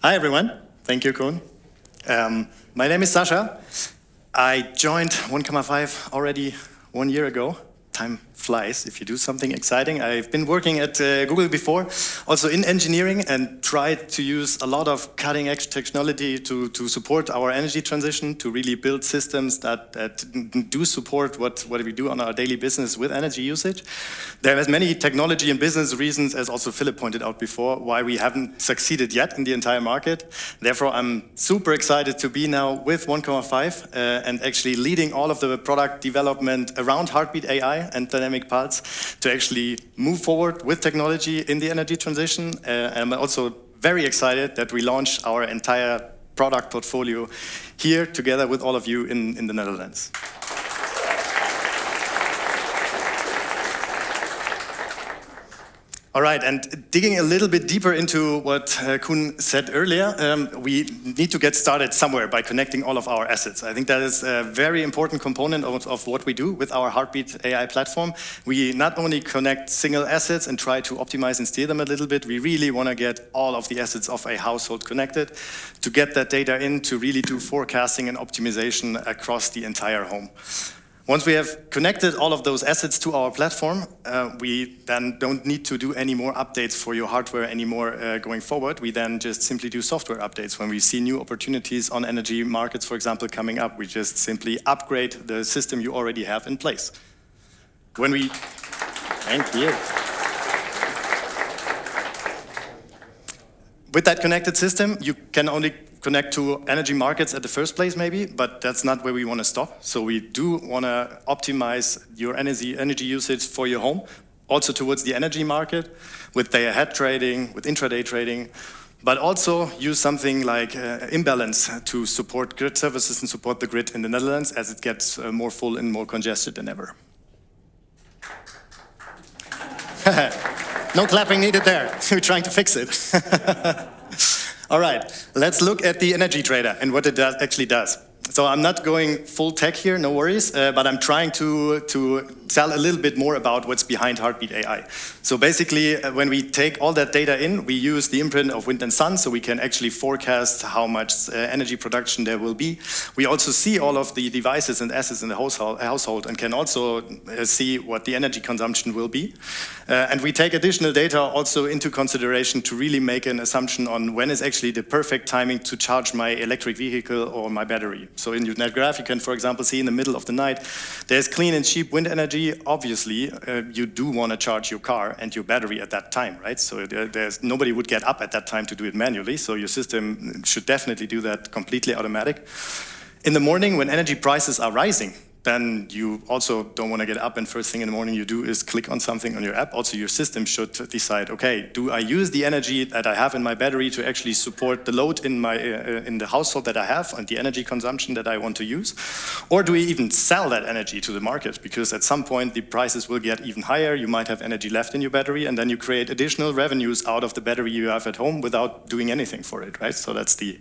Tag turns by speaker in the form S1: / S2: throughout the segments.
S1: Hi everyone, thank you Koen. My name is Sasha. I joined 1,5 already 1 year ago. Time flies if you do something exciting. I've been working at Google before, also in engineering, and tried to use a lot of cutting-edge technology to support our energy transition, to really build systems that do support what we do on our daily business with energy usage. There are many technology and business reasons, as also Philip pointed out before, why we haven't succeeded yet in the entire market. Therefore, I'm super excited to be now with 1,5 and actually leading all of the product development around Heartbeat AI and Dynamic Pulse to actually move forward with technology in the energy transition. I'm also very excited that we launched our entire product portfolio here together with all of you in the Netherlands. All right, and digging a little bit deeper into what Koen said earlier, we need to get started somewhere by connecting all of our assets. I think that is a very important component of what we do with our Heartbeat AI platform. We not only connect single assets and try to optimize and steer them a little bit, we really want to get all of the assets of a household connected to get that data in to really do forecasting and optimization across the entire home. Once we have connected all of those assets to our platform, we then don't need to do any more updates for your hardware anymore going forward. We then just simply do software updates. When we see new opportunities on energy markets, for example, coming up, we just simply upgrade the system you already have in place. Thank you. With that connected system, you can only connect to energy markets at the first place maybe, but that's not where we want to stop. So we do want to optimize your energy usage for your home, also towards the energy market, with day-ahead trading, with intraday trading, but also use something like imbalance to support grid services and support the grid in the Netherlands as it gets more full and more congested than ever. No clapping needed there. We're trying to fix it. All right, let's look at the energy trader and what it actually does. So I'm not going full tech here, no worries, but I'm trying to tell a little bit more about what's behind Heartbeat AI. So basically, when we take all that data in, we use the imprint of wind and sun, so we can actually forecast how much energy production there will be. We also see all of the devices and assets in the household and can also see what the energy consumption will be. And we take additional data also into consideration to really make an assumption on when is actually the perfect timing to charge my electric vehicle or my battery. So in your net graph, you can, for example, see in the middle of the night, there's clean and cheap wind energy. Obviously, you do want to charge your car and your battery at that time, right? So nobody would get up at that time to do it manually. So your system should definitely do that completely automatic. In the morning, when energy prices are rising, then you also don't want to get up and first thing in the morning you do is click on something on your app. Also your system should decide, okay, do I use the energy that I have in my battery to actually support the load in the household that I have and the energy consumption that I want to use? Or do we even sell that energy to the market? Because at some point the prices will get even higher, you might have energy left in your battery, and then you create additional revenues out of the battery you have at home without doing anything for it, right? So that's the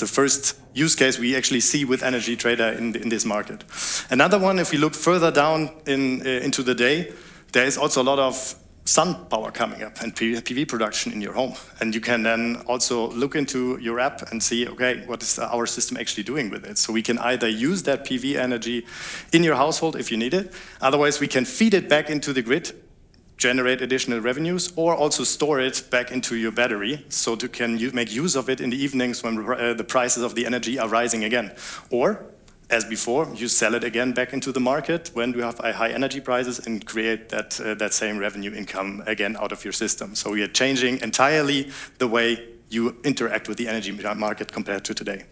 S1: first use case we actually see with energy trader in this market. Another one, if we look further down into the day, there is also a lot of sun power coming up and PV production in your home. And you can then also look into your app and see, okay, what is our system actually doing with it? So we can either use that PV energy in your household if you need it. Otherwise, we can feed it back into the grid, generate additional revenues, or also store it back into your battery so you can make use of it in the evenings when the prices of the energy are rising again. Or, as before, you sell it again back into the market when you have high energy prices and create that same revenue income again out of your system. So we are changing entirely the way you interact with the energy market compared to today.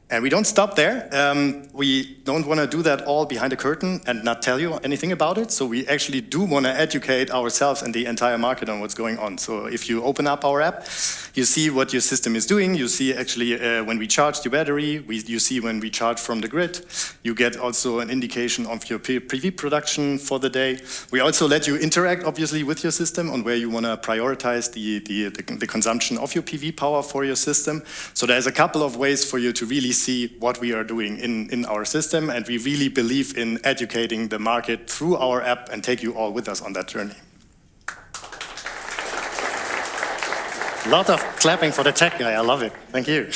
S1: And we don't stop there. We don't want to do that all behind a curtain and not tell you anything about it. So we actually do want to educate ourselves and the entire market on what's going on. So if you open up our app, you see what your system is doing. You see actually when we charge your battery, you see when we charge from the grid. You get also an indication of your PV production for the day. We also let you interact, obviously, with your system on where you want to prioritize the consumption of your PV power for your system. So there's a couple of ways for you to really see what we are doing in our system, and we really believe in educating the market through our app and take you all with us on that journey. A lot of clapping for the tech guy, I love it, thank you.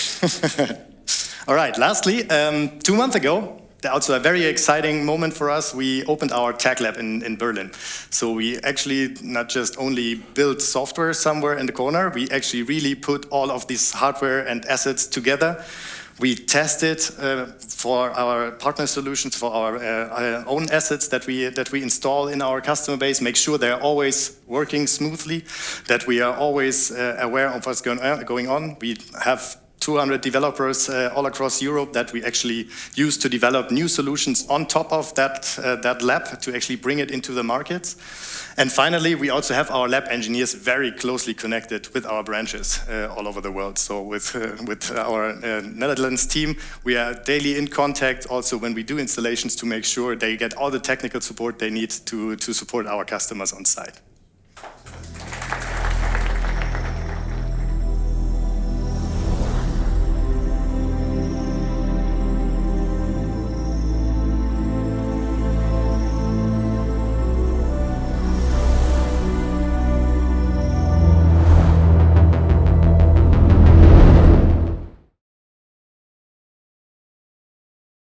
S1: All right, lastly, 2 months ago, also a very exciting moment for us, we opened our tech lab in Berlin. So we actually not just only built software somewhere in the corner, we actually really put all of these hardware and assets together. We tested for our partner solutions, for our own assets that we install in our customer base, make sure they're always working smoothly, that we are always aware of what's going on. We have 200 developers all across Europe that we actually use to develop new solutions on top of that lab to actually bring it into the markets. And finally, we also have our lab engineers very closely connected with our branches all over the world. So with our Netherlands team, we are daily in contact also when we do installations to make sure they get all the technical support they need to support our customers on site.